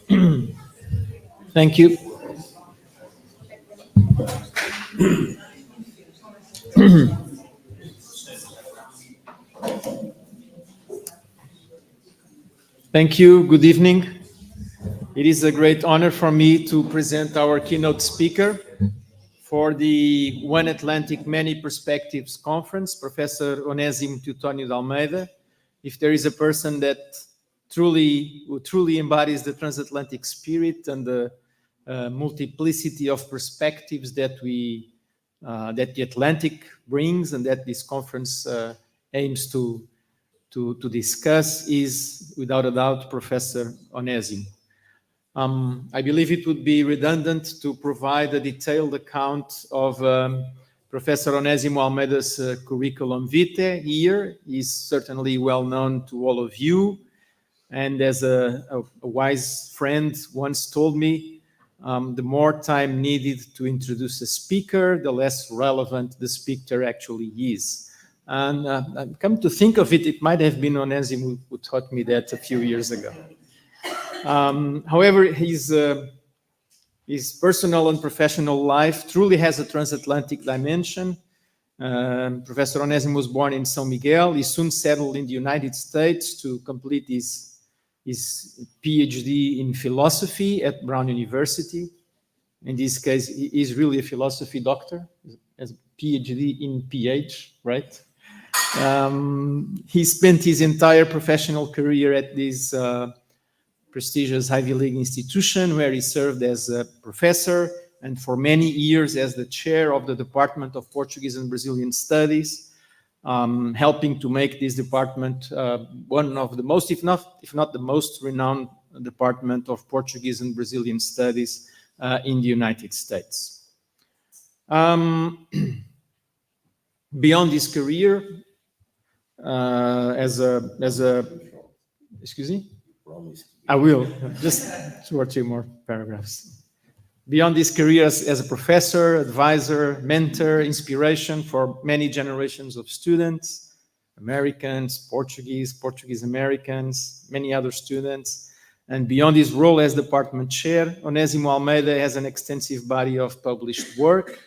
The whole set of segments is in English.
Thank you. Thank you. Good evening. It is a great honor for me to present our keynote speaker for the One Atlantic Many Perspectives Conference, Professor Onésimo Teotónio de Almeida. If there is a person that who truly embodies the transatlantic spirit and the multiplicity of perspectives that that the Atlantic brings and that this conference aims to discuss, is without a doubt Professor Onésimo. I believe it would be redundant to provide a detailed account of Professor Onésimo Almeida's curriculum vitae here. He's certainly well known to all of you. And as a wise friend once told me, the more time needed to introduce a speaker, the less relevant the speaker actually is. And come to think of it, it might have been Onésimo who taught me that a few years ago. However, his personal and professional life truly has a transatlantic dimension. Professor Onésimo was born in São Miguel. He soon settled in the United States to complete his PhD in philosophy at Brown University. In this case, he is really a philosophy doctor, as PhD in PH, right? He spent his entire professional career at this prestigious Ivy League institution, where he served as a professor and for many years as the chair of the Department of Portuguese and Brazilian Studies, helping to make this department one of the most, if not the most renowned department of Portuguese and Brazilian Studies in the United States. Beyond his career excuse me? I will, just 2 or 3 more paragraphs. Beyond his career as a professor, advisor, mentor, inspiration for many generations of students, Americans, Portuguese Americans, many other students. And beyond his role as department chair, Onésimo Almeida has an extensive body of published work,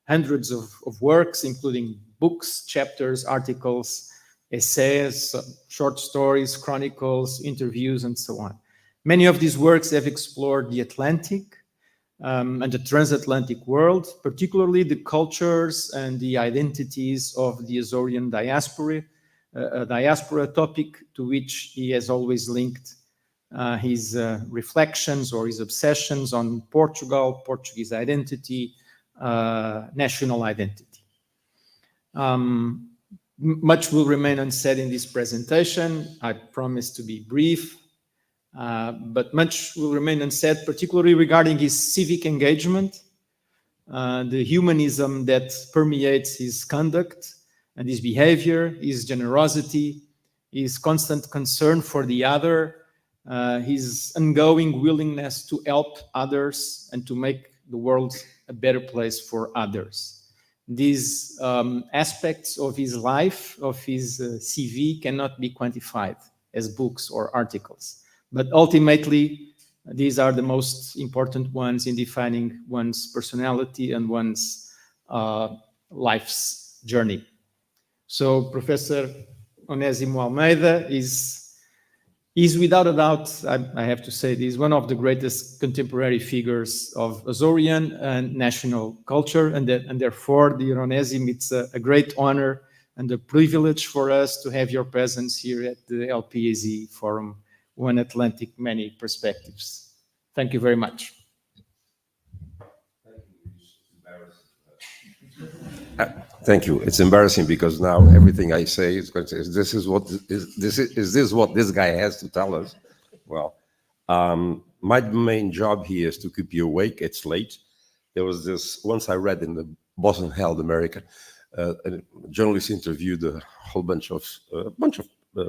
hundreds of works, including books, chapters, articles, essays, short stories, chronicles, interviews, and so on. Many of these works have explored the Atlantic and the transatlantic world, particularly the cultures and the identities of the Azorean diaspora, a diaspora topic to which he has always linked his reflections or his obsessions on Portugal, Portuguese identity, national identity. Much will remain unsaid in this presentation. I promise to be brief, but much will remain unsaid, particularly regarding his civic engagement, the humanism that permeates his conduct and his behavior, his generosity, his constant concern for the other, his ongoing willingness to help others and to make the world a better place for others. These aspects of his life, of his CV, cannot be quantified as books or articles. But ultimately, these are the most important ones in defining one's personality and one's life's journey. So Professor Onésimo Almeida is without a doubt, I have to say this, one of the greatest contemporary figures of Azorean and national culture, and therefore, dear Onésimo, it's a great honor and a privilege for us to have your presence here at the LPAZ Forum, One Atlantic, Many Perspectives. Thank you very much. Thank you. It's embarrassing because now everything I say is going to say, is this what this guy has to tell us? Well, my main job here is to keep you awake. It's late. There was this, once I read in the Boston Herald American, a journalist interviewed a whole bunch of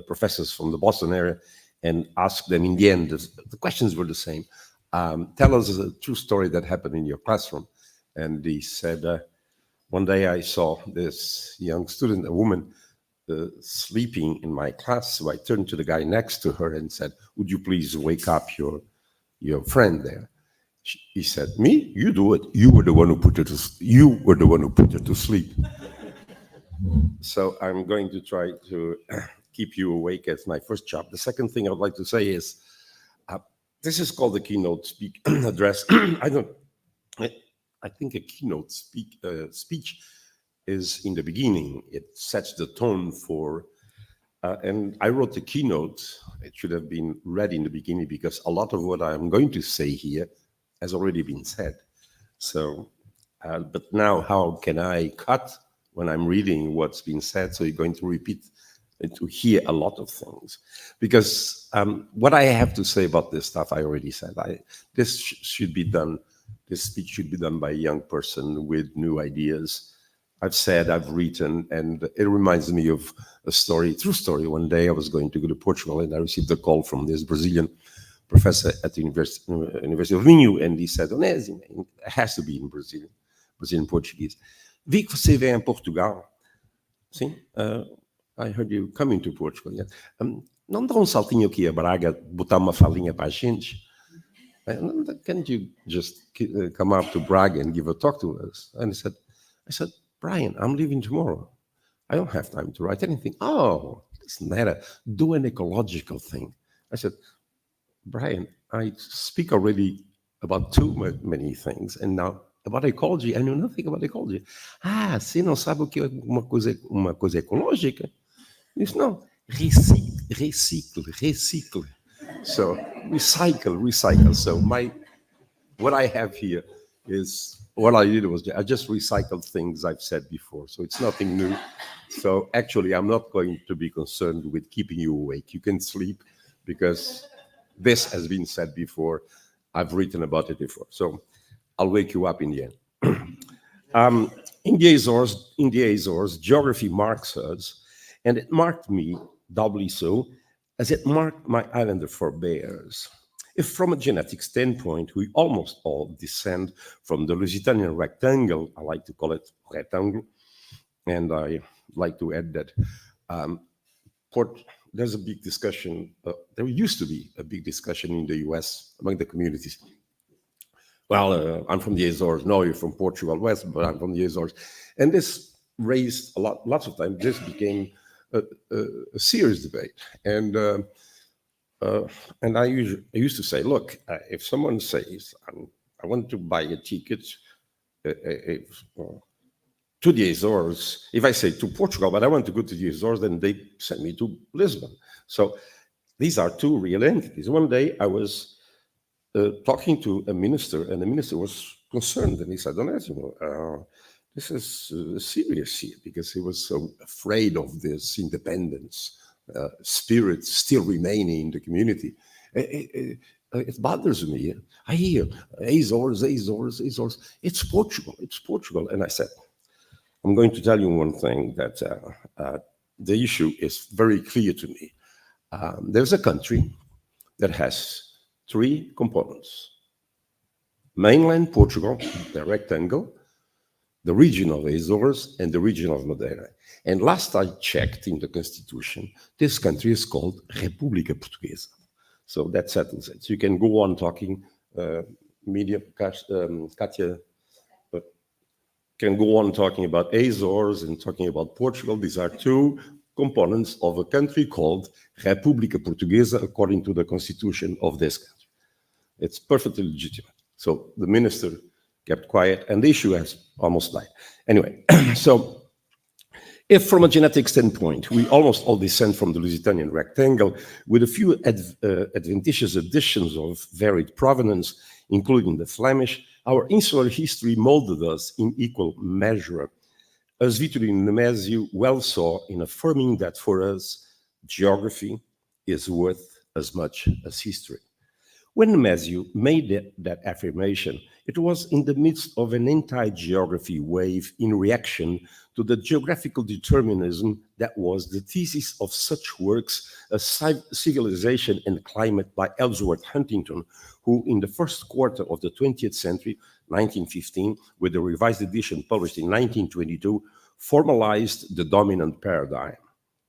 professors from the Boston area and asked them in the end, the questions were the same. Tell us a true story that happened in your classroom. And he said, one day I saw this young student, a woman, sleeping in my class. So I turned to the guy next to her and said, would you please wake up your your friend there. He said, me? You do it. You were the one who put her to sleep. So I'm going to try to keep you awake as my first job. The second thing I would like to say is, this is called the keynote address. I think a keynote speech is in the beginning. It sets the tone for, and I wrote the keynote. It should have been read in the beginning because a lot of what I'm going to say here has already been said. So, but now how can I cut when I'm reading what's been said? So you're going to repeat and to hear a lot of things. Because what I have to say about this stuff, I already said. This should be done, this speech should be done by a young person with new ideas. I've said, I've written, and it reminds me of a story, true story. One day I was going to go to Portugal and I received a call from this Brazilian professor at the University of Minho, and he said, Onésimo, it has to be in Brazilian Portuguese. Vi que você vem em Portugal. Sim, I heard you coming to Portugal. Yeah. Não dá saltinho aqui a Braga, botar uma falinha para a gente? Can't you just come up to Braga and give a talk to us? And I said, Brian, I'm leaving tomorrow. I don't have time to write anything. Oh, doesn't matter. Do an ecological thing. I said, Brian, I speak already about too many things, and now about ecology, I know nothing about ecology. Você não sabe o que é uma coisa ecológica? He said, no, recycle. So recycle. So what I have here is, what I did was I just recycled things I've said before. So it's nothing new. So actually, I'm not going to be concerned with keeping you awake. You can sleep because this has been said before. I've written about it before. So I'll wake you up in the end. In the Azores, geography marks us, and it marked me doubly so, as it marked my islander forebears. If from a genetic standpoint, we almost all descend from the Lusitanian rectangle, I like to call it rectangle, and I like to add that there's a big discussion, there used to be a big discussion in the US among the communities. Well, I'm from the Azores. No, you're from Portugal West, but I'm from the Azores. And this raised lots of times, this became a serious debate. And I used to say, look, if someone says, I want to buy a ticket to the Azores, if I say to Portugal, but I want to go to the Azores, then they send me to Lisbon. So these are two real entities. One day I was talking to a minister, and the minister was concerned, and he said, Onésimo, this is serious here, because he was so afraid of this independence spirit still remaining in the community. It bothers me. I hear Azores. It's Portugal. And I said, I'm going to tell you one thing, that the issue is very clear to me. There's a country that has three components: mainland Portugal, the rectangle, the region of Azores, and the region of Madeira. And last I checked in the constitution, this country is called República Portuguesa. So that settles it. So you can go on talking, Katia can go on talking about Azores and talking about Portugal. These are two components of a country called República Portuguesa, according to the constitution of this country. It's perfectly legitimate. So the minister kept quiet, and the issue has almost died. Anyway, so if from a genetic standpoint, we almost all descend from the Lusitanian rectangle, with a few adventitious additions of varied provenance, including the Flemish, our insular history molded us in equal measure, as Vitorino Nemésio well saw in affirming that for us, geography is worth as much as history. When Nemésio made that affirmation, it was in the midst of an anti-geography wave in reaction to the geographical determinism that was the thesis of such works as Civilization and Climate by Ellsworth Huntington, who in the first quarter of the 20th century, 1915, with the revised edition published in 1922, formalized the dominant paradigm.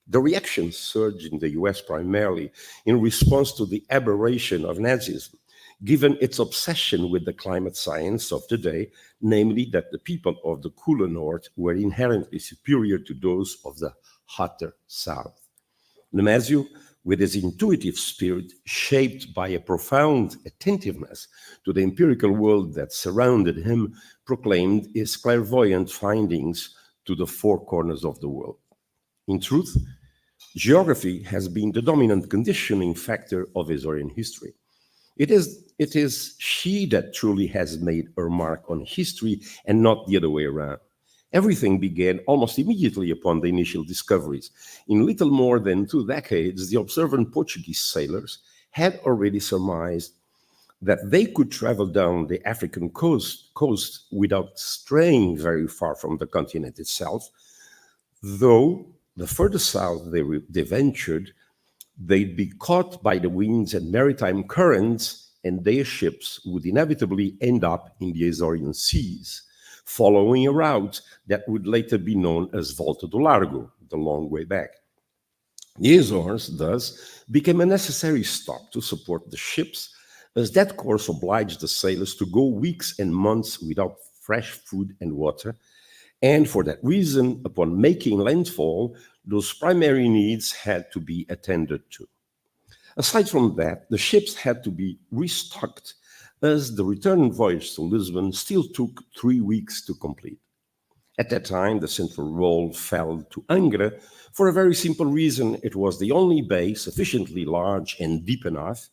The reaction surged in the US primarily in response to the aberration of Nazism, given its obsession with the climate science of the day, namely that the people of the cooler north were inherently superior to those of the hotter south. Nemésio, with his intuitive spirit, shaped by a profound attentiveness to the empirical world that surrounded him, proclaimed his clairvoyant findings to the four corners of the world. In truth, geography has been the dominant conditioning factor of Azorian history. It is she that truly has made her mark on history and not the other way around. Everything began almost immediately upon the initial discoveries. In little more than 2 decades, the observant Portuguese sailors had already surmised that they could travel down the African coast without straying very far from the continent itself, though the further south they ventured, they'd be caught by the winds and maritime currents, and their ships would inevitably end up in the Azorian seas, following a route that would later be known as Volta do Largo, the long way back. The Azores, thus, became a necessary stop to support the ships, as that course obliged the sailors to go weeks and months without fresh food and water, and for that reason, upon making landfall, those primary needs had to be attended to. Aside from that, the ships had to be restocked, as the return voyage to Lisbon still took 3 weeks to complete. At that time, the central role fell to Angra for a very simple reason. It was the only bay sufficiently large and deep enough,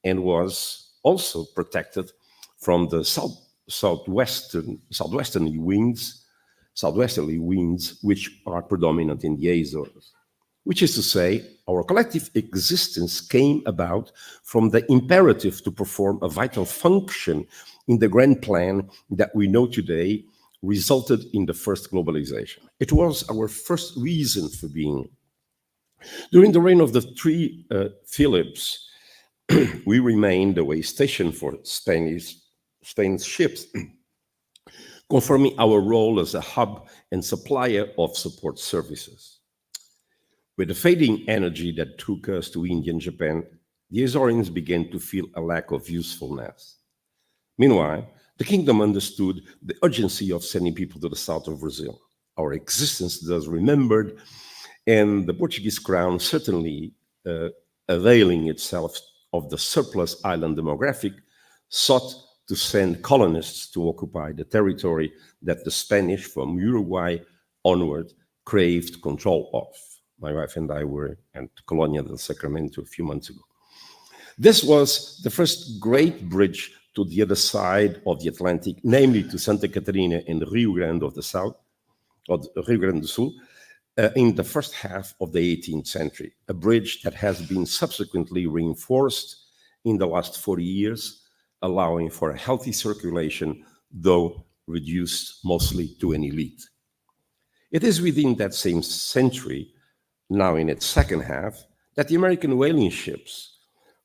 and was also protected from the southwesterly winds, which are predominant in the Azores. Which is to say, our collective existence came about from the imperative to perform a vital function in the grand plan that we know today resulted in the first globalization. It was our first reason for being. During the reign of the 3 Philips, we remained a way station for Spain's ships, confirming our role as a hub and supplier of support services. With the fading energy that took us to India and Japan, the Azorians began to feel a lack of usefulness. Meanwhile, the kingdom understood the urgency of sending people to the south of Brazil. Our existence thus remembered, and the Portuguese crown, certainly availing itself of the surplus island demographic, sought to send colonists to occupy the territory that the Spanish, from Uruguay onward, craved control of. My wife and I were at Colonia del Sacramento a few months ago. This was the first great bridge to the other side of the Atlantic, namely to Santa Catarina and Rio Grande of the South, or Rio Grande do Sul, in the first half of the 18th century, a bridge that has been subsequently reinforced in the last 40 years, allowing for a healthy circulation, though reduced mostly to an elite. It is within that same century, now in its second half, that the American whaling ships,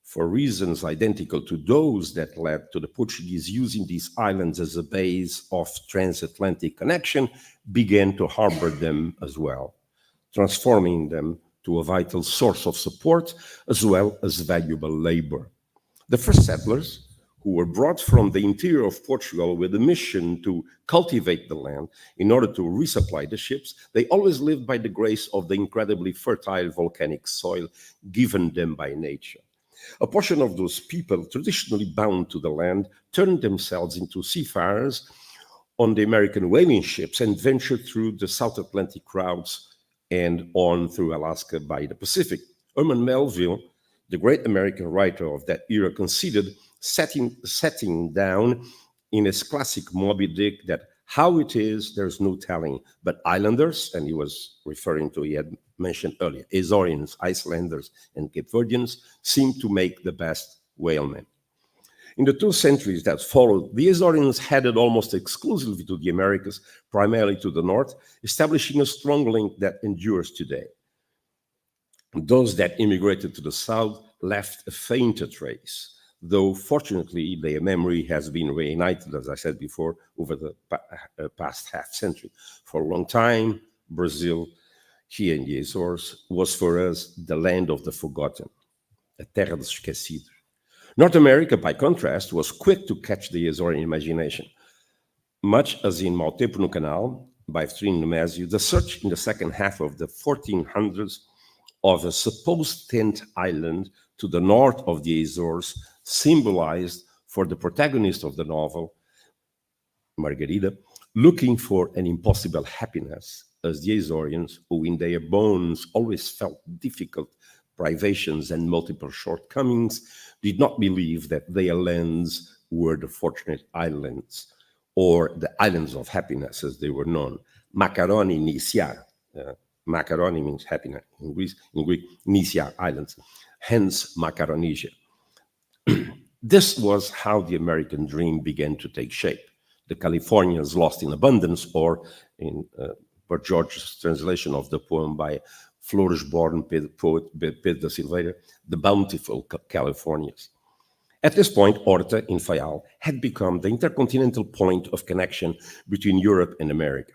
for reasons identical to those that led to the Portuguese using these islands as a base of transatlantic connection, began to harbor them as well, transforming them to a vital source of support as well as valuable labor. The first settlers, who were brought from the interior of Portugal with a mission to cultivate the land in order to resupply the ships, they always lived by the grace of the incredibly fertile volcanic soil given them by nature. A portion of those people, traditionally bound to the land, turned themselves into seafarers on the American whaling ships and ventured through the South Atlantic routes and on through Alaska by the Pacific. Herman Melville, the great American writer of that era, considered setting down in his classic Moby Dick that how it is, there's no telling, but islanders, and he was referring to, he had mentioned earlier, Azorians, Icelanders, and Cape Verdeans, seem to make the best whalemen. In the 2 centuries that followed, the Azorians headed almost exclusively to the Americas, primarily to the north, establishing a strong link that endures today. Those that immigrated to the south left a fainter trace, though fortunately their memory has been reunited, as I said before, over the past half century. For a long time, Brazil, here in the Azores, was for us the land of the forgotten, a terra dos esquecidos. North America, by contrast, was quick to catch the Azorean imagination. Much as in Mau Tempo no Canal, by Trin Nemésio, the search in the second half of the 1400s of a supposed 10th island to the north of the Azores symbolized for the protagonist of the novel, Margarida, looking for an impossible happiness, as the Azorians, who in their bones always felt difficult privations and multiple shortcomings, did not believe that their lands were the fortunate islands, or the islands of happiness, as they were known. Makaroni Nisia. Makaroni means happiness in Greek, Nisia Islands, hence Macaronesia. This was how the American dream began to take shape. The Californians lost in abundance, or in Bert George's translation of the poem by Flores-born poet Pedro da Silveira, the bountiful Californias. At this point, Horta in Fayal had become the intercontinental point of connection between Europe and America.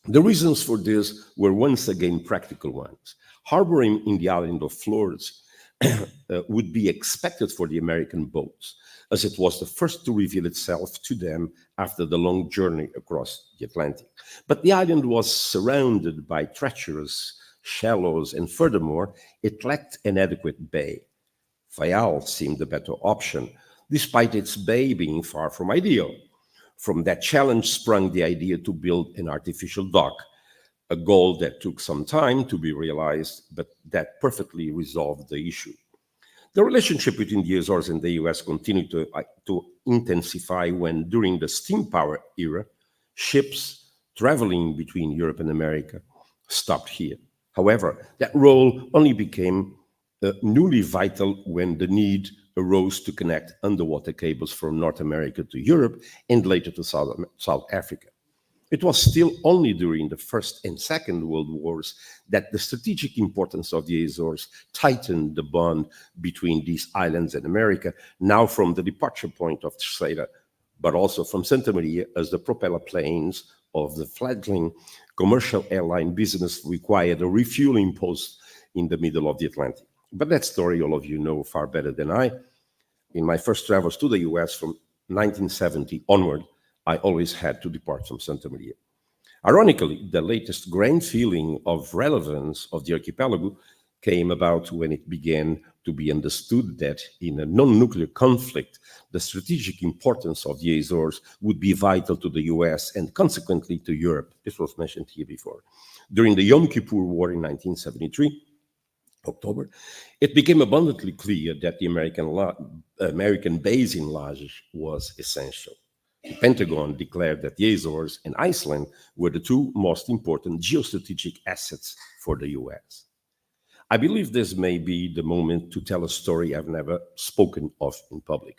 The reasons for this were once again practical ones. Harboring in the island of Flores would be expected for the American boats, as it was the first to reveal itself to them after the long journey across the Atlantic. But the island was surrounded by treacherous shallows, and furthermore, it lacked an adequate bay. Fayal seemed the better option, despite its bay being far from ideal. From that challenge sprung the idea to build an artificial dock, a goal that took some time to be realized, but that perfectly resolved the issue. The relationship between the Azores and the US continued to intensify when, during the steam power era, ships traveling between Europe and America stopped here. However, that role only became newly vital when the need arose to connect underwater cables from North America to Europe and later to South Africa. It was still only during the First and Second World Wars that the strategic importance of the Azores tightened the bond between these islands and America, now from the departure point of Terceira, but also from Santa Maria, as the propeller planes of the fledgling commercial airline business required a refueling post in the middle of the Atlantic. But that story all of you know far better than I. In my first travels to the US from 1970 onward, I always had to depart from Santa Maria. Ironically, the latest grand feeling of relevance of the archipelago came about when it began to be understood that in a non-nuclear conflict, the strategic importance of the Azores would be vital to the US and consequently to Europe. This was mentioned here before. During the Yom Kippur War in 1973, October, it became abundantly clear that the American base in Lajes was essential. The Pentagon declared that the Azores and Iceland were the two most important geostrategic assets for the US. I believe this may be the moment to tell a story I've never spoken of in public.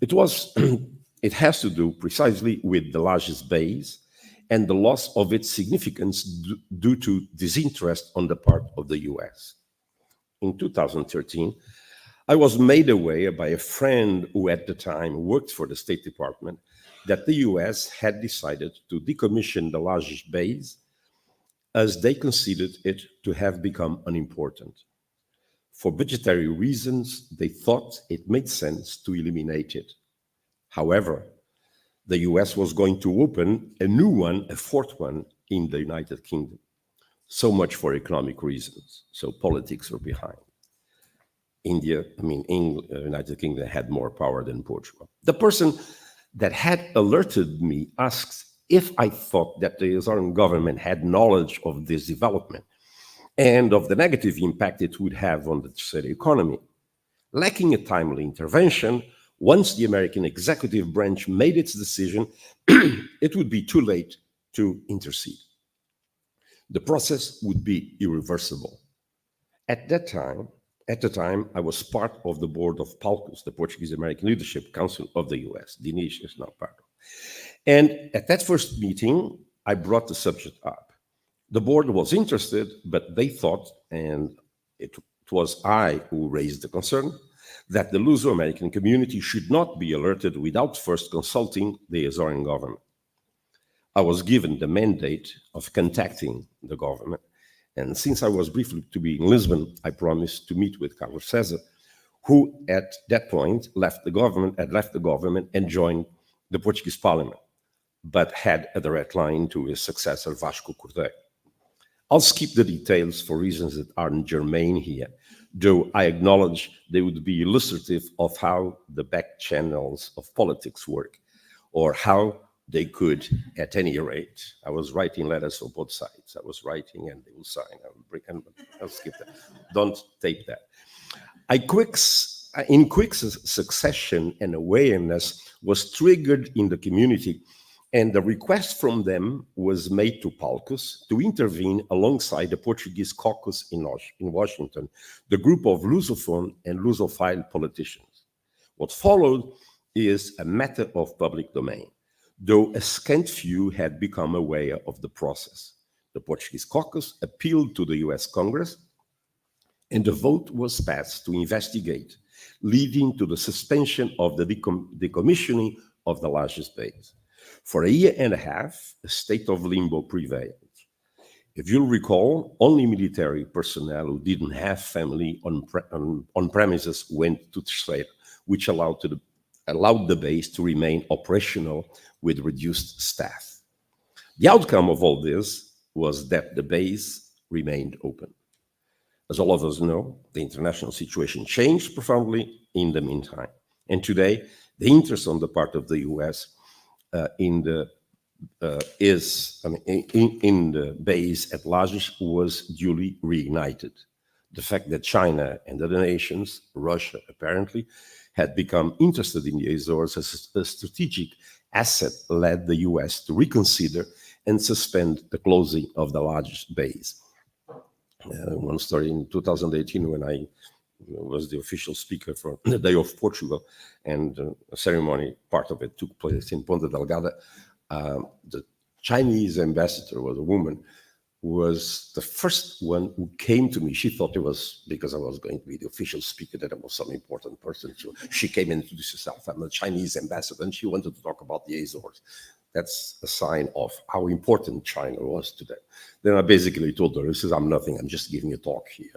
It has to do precisely with the Lajes base and the loss of its significance due to disinterest on the part of the US. In 2013, I was made aware by a friend who at the time worked for the State Department that the US had decided to decommission the Lajes base as they considered it to have become unimportant. For budgetary reasons, they thought it made sense to eliminate it. However, the US was going to open a new one, a fourth one, in the United Kingdom. So much for economic reasons. So politics were behind. United Kingdom had more power than Portugal. The person that had alerted me asked if I thought that the Azorean government had knowledge of this development and of the negative impact it would have on the Terceira economy. Lacking a timely intervention, once the American executive branch made its decision, it would be too late to intercede. The process would be irreversible. At the time, I was part of the board of PALCUS, the Portuguese American Leadership Council of the US. Dinesh is now part of. And at that first meeting, I brought the subject up. The board was interested, but they thought, and it was I who raised the concern, that the Luso-American community should not be alerted without first consulting the Azorean government. I was given the mandate of contacting the government, and since I was briefly to be in Lisbon, I promised to meet with Carlos César, who at that point had left the government and joined the Portuguese Parliament, but had a direct line to his successor, Vasco Cordeiro. I'll skip the details for reasons that aren't germane here, though I acknowledge they would be illustrative of how the back channels of politics work, or how they could, at any rate. I was writing letters for both sides. I was writing and they will sign. I'll skip that. Don't tape that. In quick succession, an awareness was triggered in the community, and the request from them was made to Palcos to intervene alongside the Portuguese caucus in Washington, the group of Lusophone and Lusophile politicians. What followed is a matter of public domain, though a scant few had become aware of the process. The Portuguese caucus appealed to the US Congress, and the vote was passed to investigate, leading to the suspension of the decommissioning of the largest base. For a year and a half, a state of limbo prevailed. If you'll recall, only military personnel who didn't have family on premises went to Terceira, which allowed the base to remain operational with reduced staff. The outcome of all this was that the base remained open. As all of us know, the international situation changed profoundly in the meantime. And today, the interest on the part of the US in the base at large was duly reignited. The fact that China and other nations, Russia apparently, had become interested in the Azores as a strategic asset led the US to reconsider and suspend the closing of the largest base. One story in 2018 when I was the official speaker for the Day of Portugal, and a ceremony, part of it took place in Ponta Delgada. The Chinese ambassador was a woman, was the first one who came to me. She thought it was because I was going to be the official speaker that I was some important person. So she came and introduced herself. I'm a Chinese ambassador, and she wanted to talk about the Azores. That's a sign of how important China was to them. Then I basically told her, "This is I'm nothing. I'm just giving a talk here.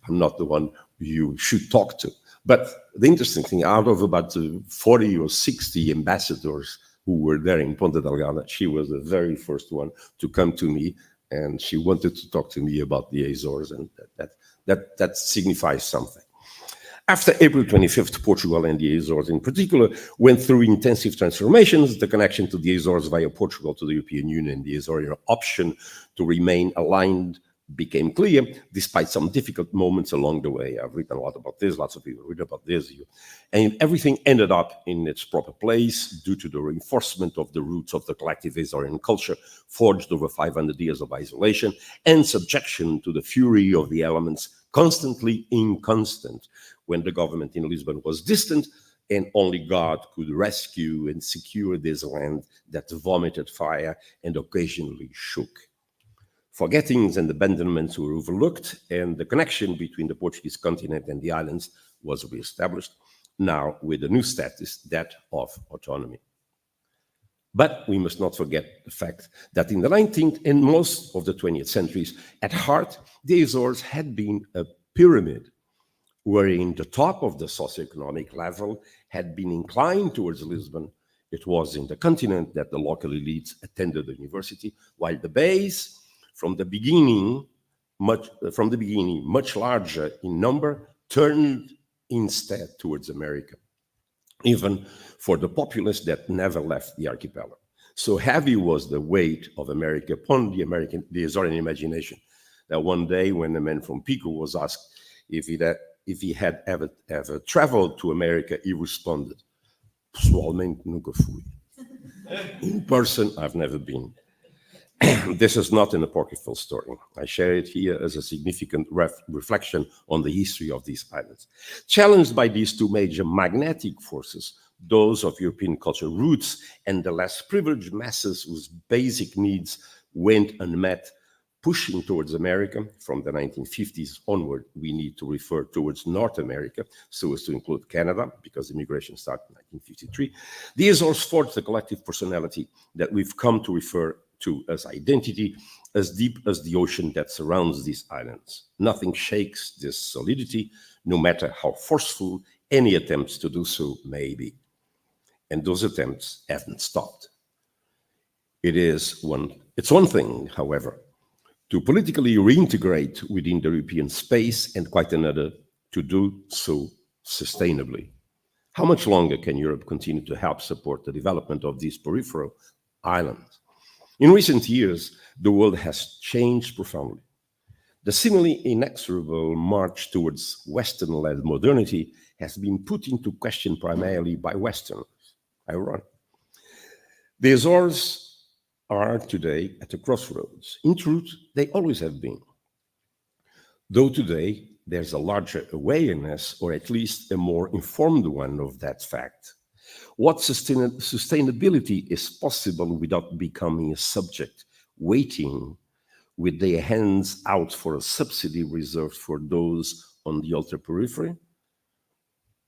I'm not the one you should talk to." But the interesting thing, out of about 40 or 60 ambassadors who were there in Ponta Delgada, she was the very first one to come to me, and she wanted to talk to me about the Azores, and that signifies something. After April 25th, Portugal and the Azores in particular went through intensive transformations. The connection to the Azores via Portugal to the European Union and the Azorian option to remain aligned became clear, despite some difficult moments along the way. I've written a lot about this, lots of people read about this. And everything ended up in its proper place due to the reinforcement of the roots of the collective Azorian culture, forged over 500 years of isolation and subjection to the fury of the elements constantly inconstant when the government in Lisbon was distant and only God could rescue and secure this land that vomited fire and occasionally shook. Forgettings and abandonments were overlooked, and the connection between the Portuguese continent and the islands was reestablished, now with a new status, that of autonomy. But we must not forget the fact that in the 19th and most of the 20th centuries, at heart, the Azores had been a pyramid, wherein the top of the socioeconomic level had been inclined towards Lisbon. It was in the continent that the local elites attended the university, while the base, from the beginning, much larger in number, turned instead towards America, even for the populace that never left the archipelago. So heavy was the weight of America upon the Azorian imagination, that one day when a man from Pico was asked if he had ever traveled to America, he responded, "Pessoalmente nunca fui." In person, I've never been. This is not an apocryphal story. I share it here as a significant reflection on the history of these islands. Challenged by these two major magnetic forces, those of European cultural roots and the less privileged masses whose basic needs went unmet, pushing towards America from the 1950s onward, we need to refer towards North America, so as to include Canada, because immigration started in 1953. The Azores forged the collective personality that we've come to refer to as identity as deep as the ocean that surrounds these islands. Nothing shakes this solidity, no matter how forceful any attempts to do so may be. And those attempts haven't stopped. It's one thing, however, to politically reintegrate within the European space, and quite another to do so sustainably. How much longer can Europe continue to help support the development of these peripheral islands? In recent years, the world has changed profoundly. The seemingly inexorable march towards Western-led modernity has been put into question primarily by Westerners. Ironic. The Azores are today at a crossroads. In truth, they always have been. Though today there's a larger awareness, or at least a more informed one, of that fact. What sustainability is possible without becoming a subject waiting with their hands out for a subsidy reserved for those on the ultra periphery?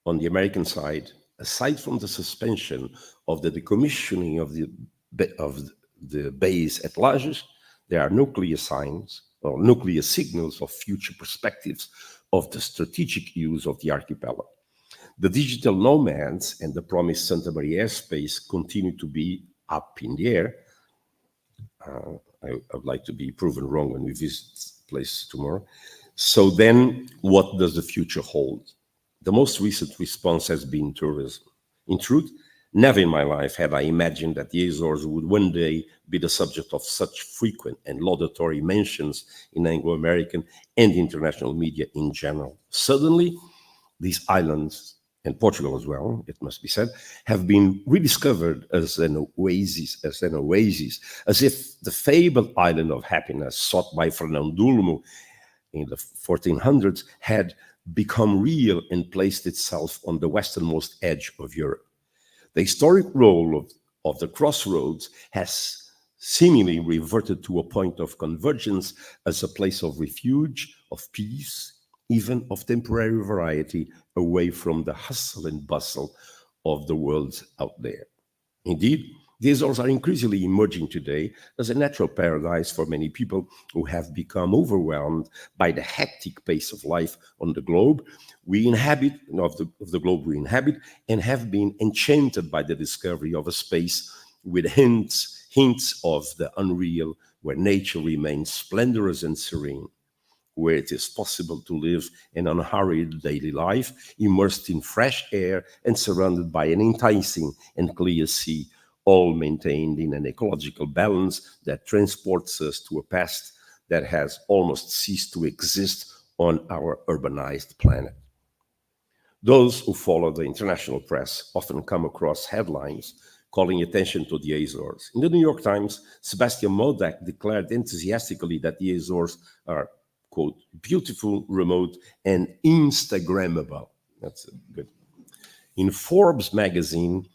On the American side, aside from the suspension of the decommissioning of the base at Lajes, there are no clear signs or no clear signals of future perspectives of the strategic use of the archipelago. The digital nomads and the promised Santa Maria airspace continue to be up in the air. I would like to be proven wrong when we visit the place tomorrow. So then, what does the future hold? The most recent response has been tourism. In truth, never in my life had I imagined that the Azores would one day be the subject of such frequent and laudatory mentions in Anglo-American and international media in general. Suddenly, these islands, and Portugal as well, it must be said, have been rediscovered as an oasis, as if the fabled island of happiness sought by Fernão Dulmo in the 1400s had become real and placed itself on the westernmost edge of Europe. The historic role of the crossroads has seemingly reverted to a point of convergence as a place of refuge, of peace, even of temporary variety, away from the hustle and bustle of the world out there. Indeed, the Azores are increasingly emerging today as a natural paradise for many people who have become overwhelmed by the hectic pace of life on the globe we inhabit, of the globe we inhabit, and have been enchanted by the discovery of a space with hints of the unreal, where nature remains splendorous and serene, where it is possible to live an unhurried daily life, immersed in fresh air and surrounded by an enticing and clear sea, all maintained in an ecological balance that transports us to a past that has almost ceased to exist on our urbanized planet. Those who follow the international press often come across headlines calling attention to the Azores. In the New York Times, Sebastian Modak declared enthusiastically that the Azores are, quote, beautiful, remote, and Instagrammable. That's good. In Forbes magazine,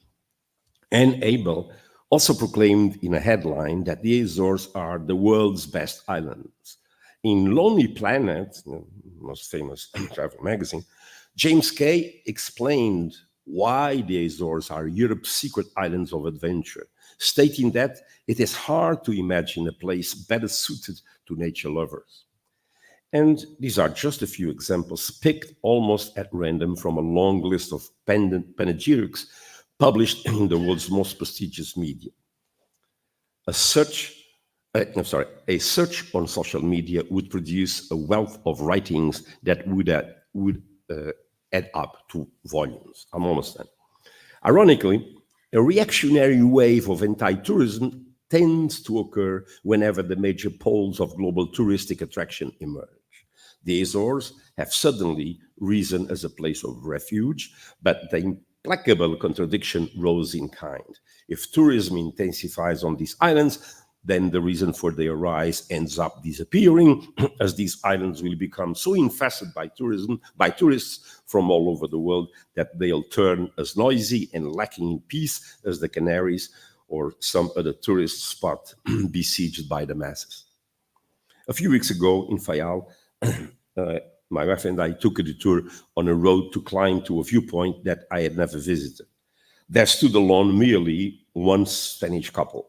Anne Abel also proclaimed in a headline that the Azores are the world's best islands. In Lonely Planet, the most famous travel magazine, James Kay explained why the Azores are Europe's secret islands of adventure, stating that it is hard to imagine a place better suited to nature lovers. And these are just a few examples picked almost at random from a long list of panegyrics published in the world's most prestigious media. A search on social media would produce a wealth of writings that would add up to volumes. I'm almost done. Ironically, a reactionary wave of anti-tourism tends to occur whenever the major poles of global touristic attraction emerge. The Azores have suddenly risen as a place of refuge, but the implacable contradiction rose in kind. If tourism intensifies on these islands, then the reason for their rise ends up disappearing, as these islands will become so infested by tourists from all over the world that they'll turn as noisy and lacking in peace as the Canaries or some other tourist spot besieged by the masses. A few weeks ago in Fayal, my wife and I took a detour on a road to climb to a viewpoint that I had never visited. There stood alone merely one Spanish couple.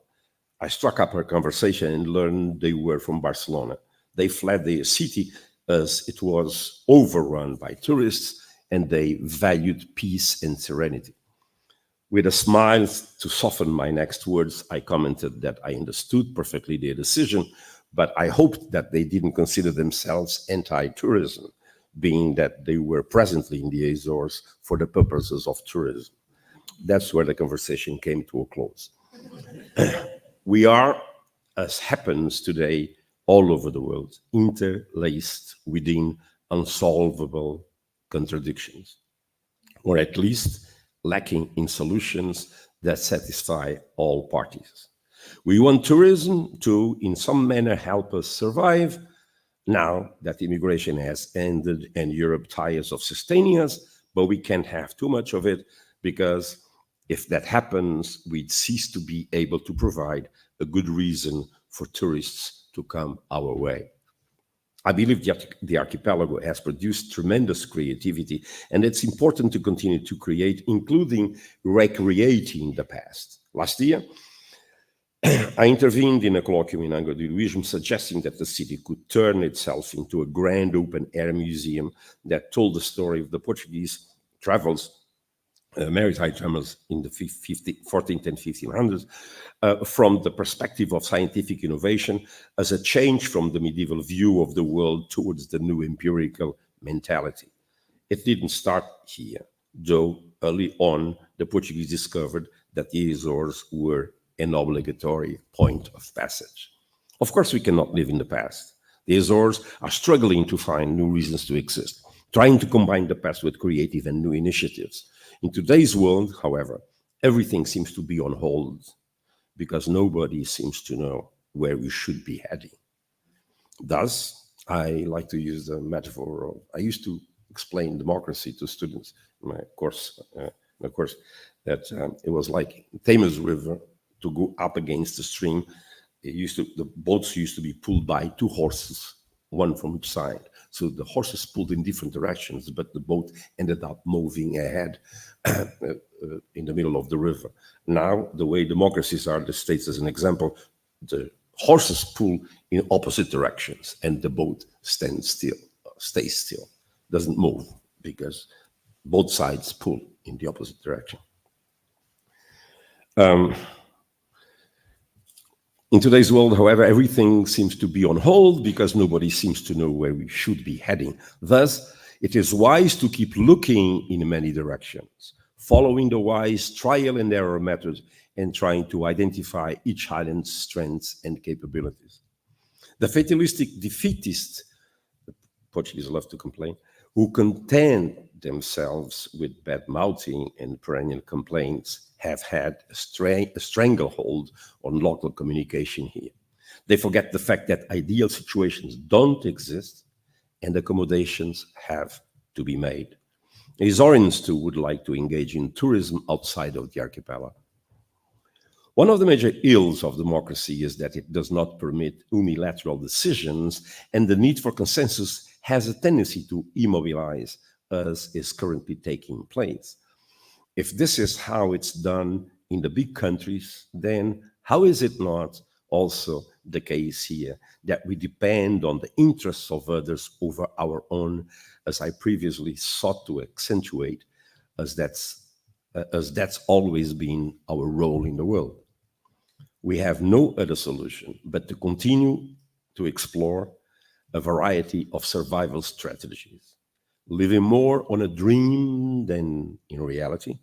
I struck up a conversation and learned they were from Barcelona. They fled the city as it was overrun by tourists, and they valued peace and serenity. With a smile to soften my next words, I commented that I understood perfectly their decision, but I hoped that they didn't consider themselves anti-tourism, being that they were presently in the Azores for the purposes of tourism. That's where the conversation came to a close. We are, as happens today all over the world, interlaced within unsolvable contradictions, or at least lacking in solutions that satisfy all parties. We want tourism to, in some manner, help us survive. Now that immigration has ended and Europe tires of sustaining us, but we can't have too much of it, because if that happens, we'd cease to be able to provide a good reason for tourists to come our way. I believe the archipelago has produced tremendous creativity, and it's important to continue to create, including recreating the past. Last year, I intervened in a colloquium in Angra do Heroísmo, suggesting that the city could turn itself into a grand open-air museum that told the story of the Portuguese maritime travels in the 14th and 1500s, from the perspective of scientific innovation as a change from the medieval view of the world towards the new empirical mentality. It didn't start here, though early on the Portuguese discovered that the Azores were an obligatory point of passage. Of course, we cannot live in the past. The Azores are struggling to find new reasons to exist, trying to combine the past with creative and new initiatives. In today's world, however, everything seems to be on hold because nobody seems to know where we should be heading. Thus, I like to use the metaphor of, I used to explain democracy to students in my course, that it was like Thames River. To go up against the stream, the boats used to be pulled by two horses, one from each side. So the horses pulled in different directions, but the boat ended up moving ahead in the middle of the river. Now, the way democracies are, the states as an example, the horses pull in opposite directions and the boat stays still, doesn't move, because both sides pull in the opposite direction. In today's world, however, everything seems to be on hold because nobody seems to know where we should be heading. Thus, it is wise to keep looking in many directions, following the wise trial and error method and trying to identify each island's strengths and capabilities. The fatalistic defeatists, the Portuguese love to complain, who content themselves with bad-mouthing and perennial complaints, have had a stranglehold on local communication here. They forget the fact that ideal situations don't exist and accommodations have to be made. Azorians too would like to engage in tourism outside of the archipelago. One of the major ills of democracy is that it does not permit unilateral decisions, and the need for consensus has a tendency to immobilize, as is currently taking place. If this is how it's done in the big countries, then how is it not also the case here that we depend on the interests of others over our own, as I previously sought to accentuate, as that's always been our role in the world? We have no other solution but to continue to explore a variety of survival strategies, living more on a dream than in reality.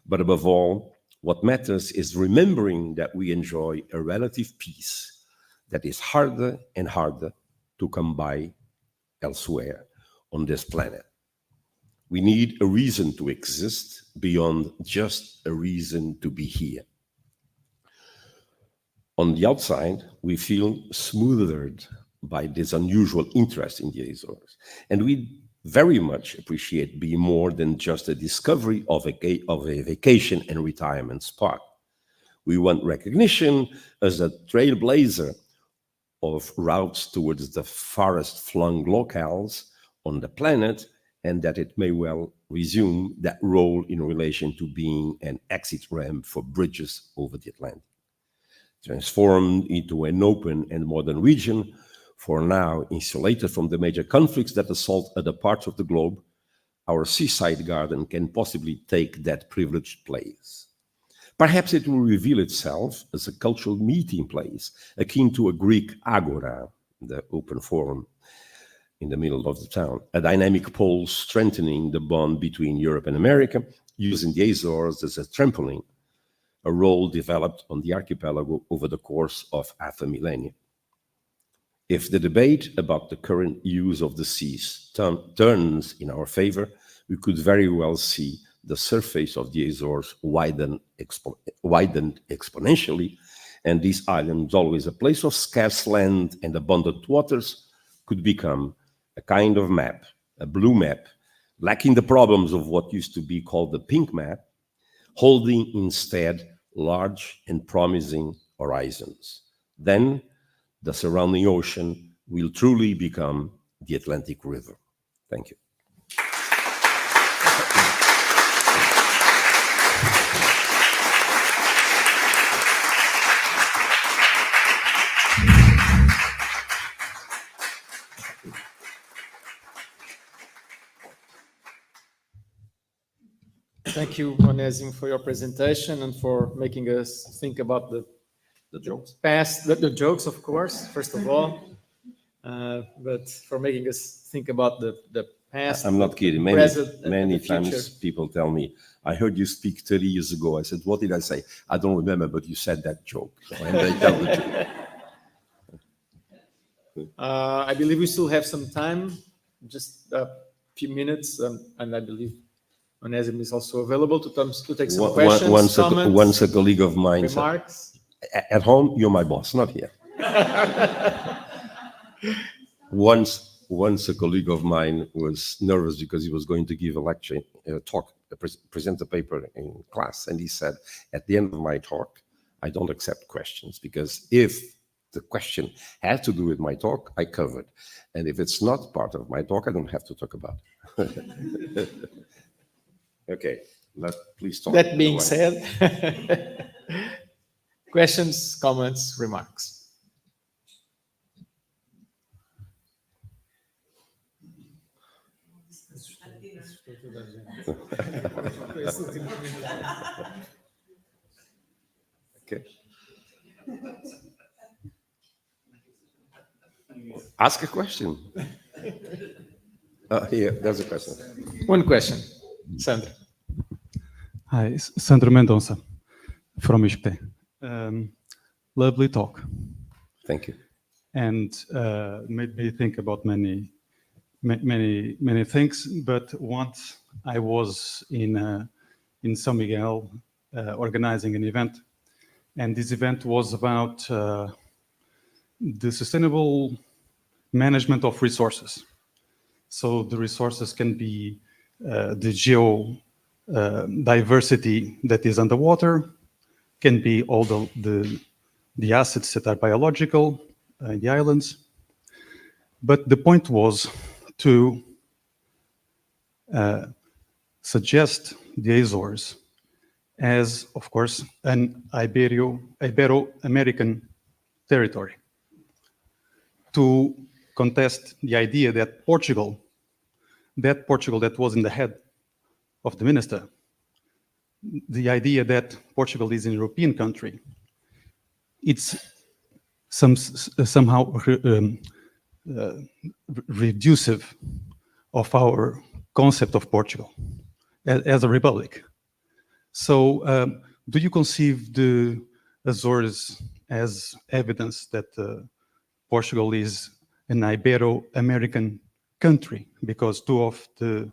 But above all, what matters is remembering that we enjoy a relative peace that is harder and harder to come by elsewhere on this planet. We need a reason to exist beyond just a reason to be here. On the outside, we feel smothered by this unusual interest in the Azores, and we very much appreciate being more than just a discovery of a vacation and retirement spot. We want recognition as a trailblazer of routes towards the farthest-flung locales on the planet, and that it may well resume that role in relation to being an exit ramp for bridges over the Atlantic. transformed into an open and modern region, for now insulated from the major conflicts that assault other parts of the globe, our seaside garden can possibly take that privileged place. Perhaps it will reveal itself as a cultural meeting place, akin to a Greek agora, the open forum in the middle of the town, a dynamic pole strengthening the bond between Europe and America, using the Azores as a trampoline, a role developed on the archipelago over the course of half a millennium. If the debate about the current use of the seas turns in our favor, we could very well see the surface of the Azores widened exponentially, and these islands, always a place of scarce land and abundant waters, could become a kind of map, a blue map, lacking the problems of what used to be called the pink map, holding instead large and promising horizons. Then the surrounding ocean will truly become the Atlantic River. Thank you. Thank you, Onésimo, for your presentation and for making us think about the jokes. The jokes, of course, first of all, but for making us think about the past. I'm not kidding. Many times people tell me, I heard you speak 30 years ago. I said, what did I say? I don't remember, but you said that joke. So, and they tell the truth. I believe we still have some time, just a few minutes, and I believe Onésimo is also available to take some questions, comments, once a colleague of mine remarks. Said, at home, you're my boss, not here. Once a colleague of mine was nervous because he was going to give a lecture, present a paper in class, and he said, at the end of my talk, I don't accept questions, because if the question has to do with my talk, I covered. And if it's not part of my talk, I don't have to talk about it. Okay, please talk. That being said, questions, comments, remarks. Okay. Ask a question. Here, there's a question. One question. Sandra. Hi, Sandra Mendonça from ISCTE. Lovely talk. Thank you. And made me think about many things. But once I was in São Miguel organizing an event, and this event was about the sustainable management of resources. So the resources can be the diversity that is underwater, can be all the assets that are biological in the islands. But the point was to suggest the Azores as, of course, an Ibero-American territory, to contest the idea that Portugal that was in the head of the minister, the idea that Portugal is an European country, it's somehow reducive of our concept of Portugal as a republic. So do you conceive the Azores as evidence that Portugal is an Ibero-American country, because two of the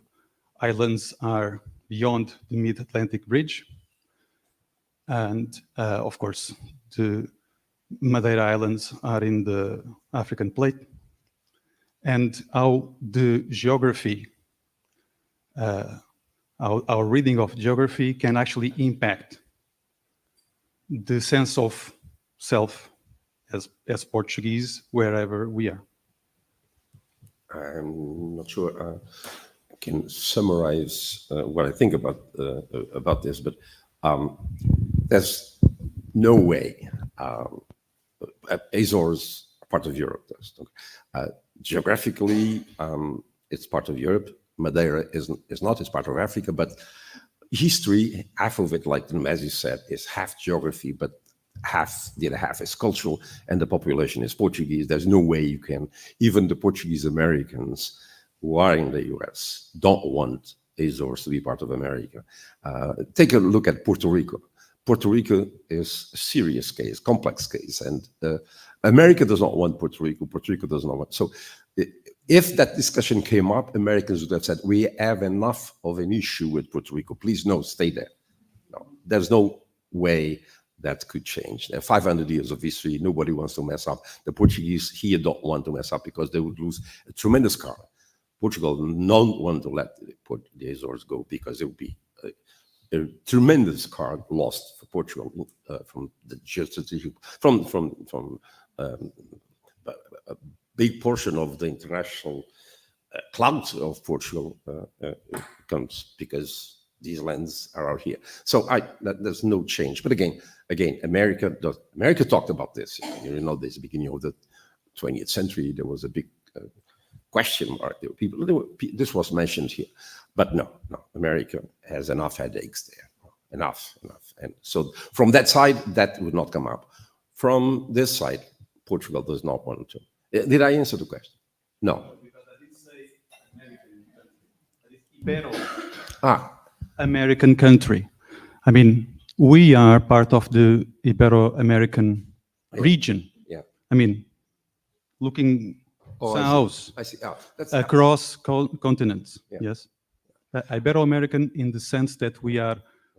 islands are beyond the Mid-Atlantic Bridge, and of course the Madeira Islands are in the African plate, and how the geography, our reading of geography can actually impact the sense of self as Portuguese wherever we are. I'm not sure I can summarize what I think about this, but there's no way Azores are part of Europe. Geographically, it's part of Europe. Madeira is not, it's part of Africa, but history, half of it, like as you said, is half geography, but the other half is cultural, and the population is Portuguese. There's no way you can, even the Portuguese Americans who are in the US don't want Azores to be part of America. Take a look at Puerto Rico. Puerto Rico is a serious case, complex case, and America does not want Puerto Rico. Puerto Rico does not want. So if that discussion came up, Americans would have said, we have enough of an issue with Puerto Rico. Please, no, stay there. No, there's no way that could change. There are 500 years of history. Nobody wants to mess up. The Portuguese here don't want to mess up because they would lose a tremendous card. Portugal don't want to let the Azores go because it would be a tremendous card lost for Portugal from the geostrategic, from a big portion of the international clout of Portugal comes because these lands are out here. So there's no change. But again, America talked about this. You know, this beginning of the 20th century, there was a big question mark. This was mentioned here, but no, America has enough headaches there, enough. And so from that side, that would not come up. From this side, Portugal does not want to. Did I answer the question? No. Because I did say American country. American country. I mean, we are part of the Ibero-American region. Yeah. I mean, looking south, I see. That's across continents. Yeah. Yes. Ibero-American in the sense that we are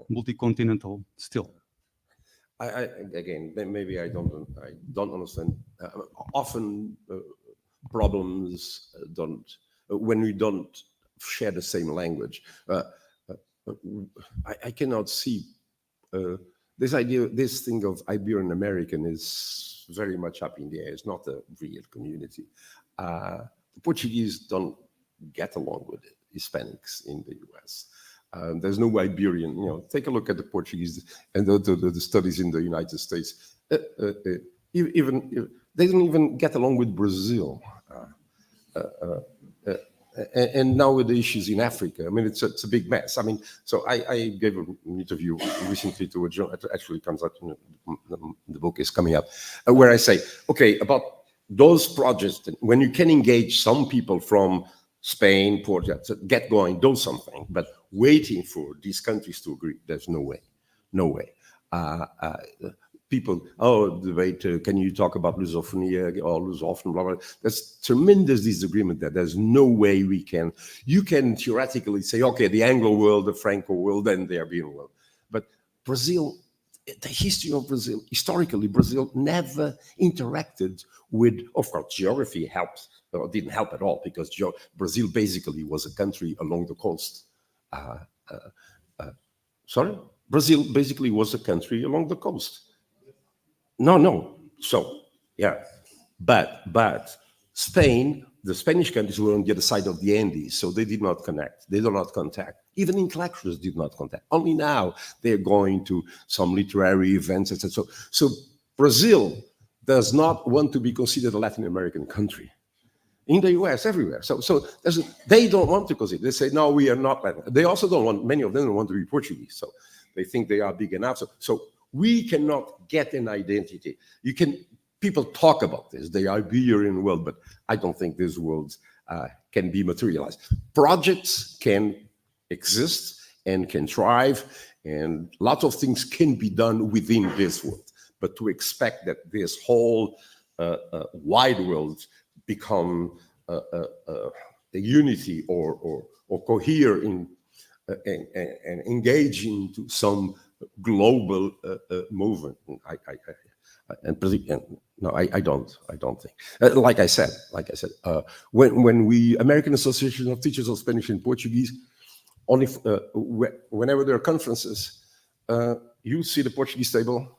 multi-continental still. Again, maybe I don't understand. Often problems when we don't share the same language. I cannot see this thing of Iberian American is very much up in the air. It's not a real community. The Portuguese don't get along with Hispanics in the US. There's no Iberian, take a look at the Portuguese and the studies in the United States. Even they don't even get along with Brazil. And now with the issues in Africa, I mean, it's a big mess. I mean, so I gave an interview recently to a journal, it actually comes out, the book is coming up, where I say, okay, about those projects, when you can engage some people from Spain, Portugal, get going, do something, but waiting for these countries to agree, there's no way. People, debate, can you talk about Lusophonia or Lusophone, blah, blah. There's tremendous disagreement there. There's no way you can theoretically say, okay, the Anglo world, the Franco world, and the Iberian world. But Brazil, the history of Brazil, historically, Brazil never interacted with, of course, geography helped, or didn't help at all, because Brazil basically was a country along the coast. Brazil basically was a country along the coast. No. So, yeah. But Spain, the Spanish countries were on the other side of the Andes, so they did not connect. They do not contact. Even intellectuals did not contact. Only now they're going to some literary events, etc. So Brazil does not want to be considered a Latin American country. In the US, everywhere. So they don't want to consider. They say, no, we are not Latin. They also don't want, many of them don't want to be Portuguese. So they think they are big enough. So we cannot get an identity. People talk about this, the Iberian world, but I don't think these worlds can be materialized. Projects can exist and can thrive, and lots of things can be done within this world. But to expect that this whole wide world become a unity or cohere in and engage into some global movement. I don't think. Like I said, when we American Association of Teachers of Spanish and Portuguese, only whenever there are conferences, you see the Portuguese table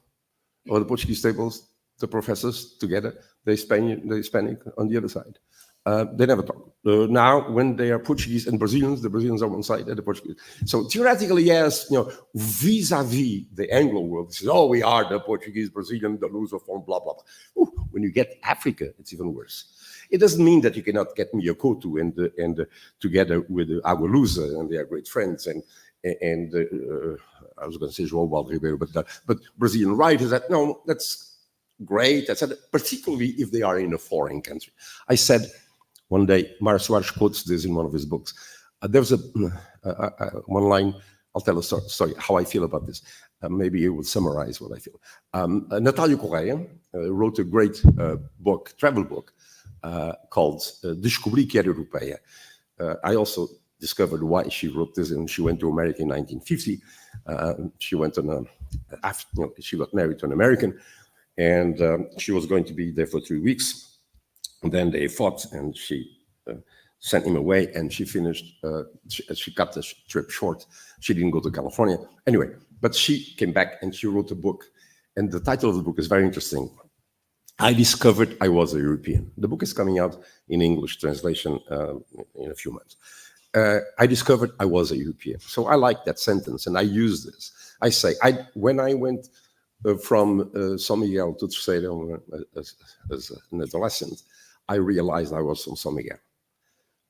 or the Portuguese tables, the professors together, the Hispanic on the other side. They never talk. Now, when they are Portuguese and Brazilians, the Brazilians are one side and the Portuguese. So theoretically, yes, vis-a-vis the Anglo world, it says, oh, we are the Portuguese, Brazilian, the Lusophone, blah, blah, blah. Ooh, when you get Africa, it's even worse. It doesn't mean that you cannot get Miyakoto and together with Agualusa, and they are great friends, and I was going to say João Baldo Ribeiro, but Brazilian writers, that no, that's great. I said, particularly if they are in a foreign country. I said one day, Mário Soares quotes this in one of his books. There's one line, I'll tell a story, how I feel about this. Maybe it will summarize what I feel. Natália Correia wrote a great book, travel book, called Descobri que era europeia. I also discovered why she wrote this, and she went to America in 1950. She went on she got married to an American, and she was going to be there for 3 weeks. And then they fought, and she sent him away, and she finished. She cut the trip short. She didn't go to California anyway, but she came back and she wrote a book, and the title of the book is very interesting. I discovered I was a European. The book is coming out in English translation in a few months. I discovered I was a European. So I like that sentence, and I use this. I say, when I went from São Miguel to Terceira as an adolescent, I realized I was from São Miguel.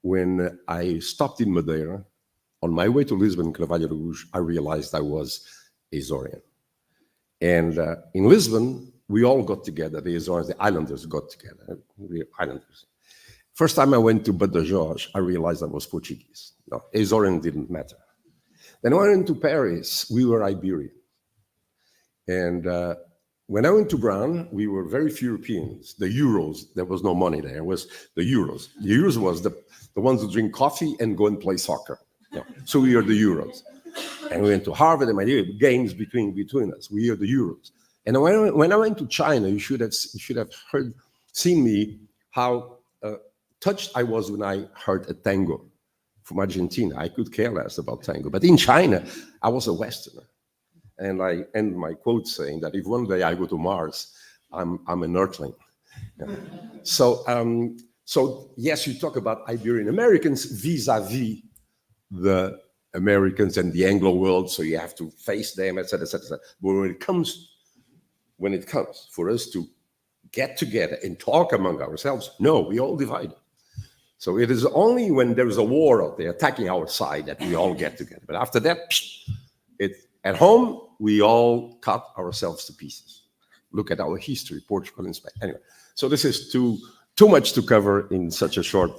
When I stopped in Madeira, on my way to Lisbon, Carvalho Rouge, I realized I was Azorian. And in Lisbon, we all got together, the Azores, the islanders got together, the islanders. First time I went to Badajoz, I realized I was Portuguese. No, Azorian didn't matter. Then when I went to Paris, we were Iberian. And when I went to Brown, we were very few Europeans. The Euros, there was no money there, it was the Euros. The Euros was the ones who drink coffee and go and play soccer. No. So we are the Euros. And we went to Harvard, and I did games between us. We are the Euros. And when I went to China, you should have seen me how touched I was when I heard a tango from Argentina. I could care less about tango, but in China, I was a Westerner, and I end my quote saying that if one day I go to Mars, I'm an Earthling. Yeah. So yes, you talk about Iberian Americans vis-a-vis the Americans and the Anglo world, so you have to face them, etc., etc. But when it comes for us to get together and talk among ourselves, no, we all divided. So it is only when there is a war out there attacking our side that we all get together. But after that, at home, we all cut ourselves to pieces. Look at our history, Portugal and Spain. Anyway, so this is too much to cover in such a short.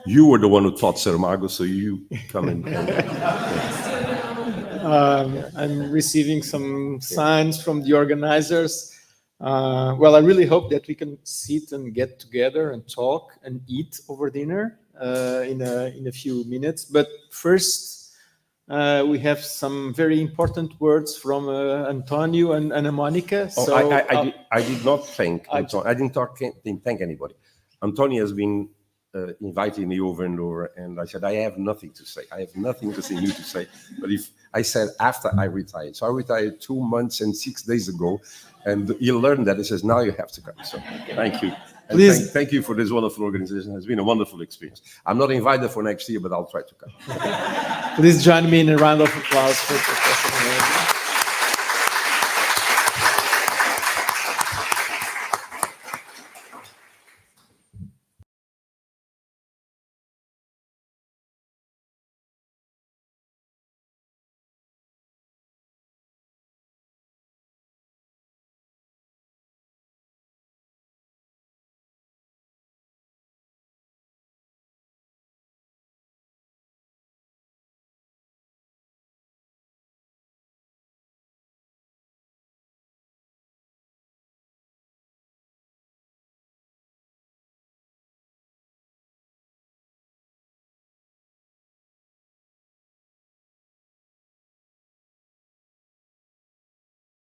You were the one who taught Saramago, so you come in. I'm receiving some signs from the organizers. Well, I really hope that we can sit and get together and talk and eat over dinner in a few minutes. But first, we have some very important words from Antonio and Ana Monica. Oh, so I did not thank Antonio. I didn't thank anybody. Antonio has been inviting me over and over, and I said, I have nothing to say. I have nothing to say, new to say. But if I said after I retired, so I retired 2 months and 6 days ago, and you learn that. It says, now you have to come. So thank you. And Please. Thank you for this wonderful organization. It has been a wonderful experience. I'm not invited for next year, but I'll try to come. Please join me in a round of applause for Professor Almeida.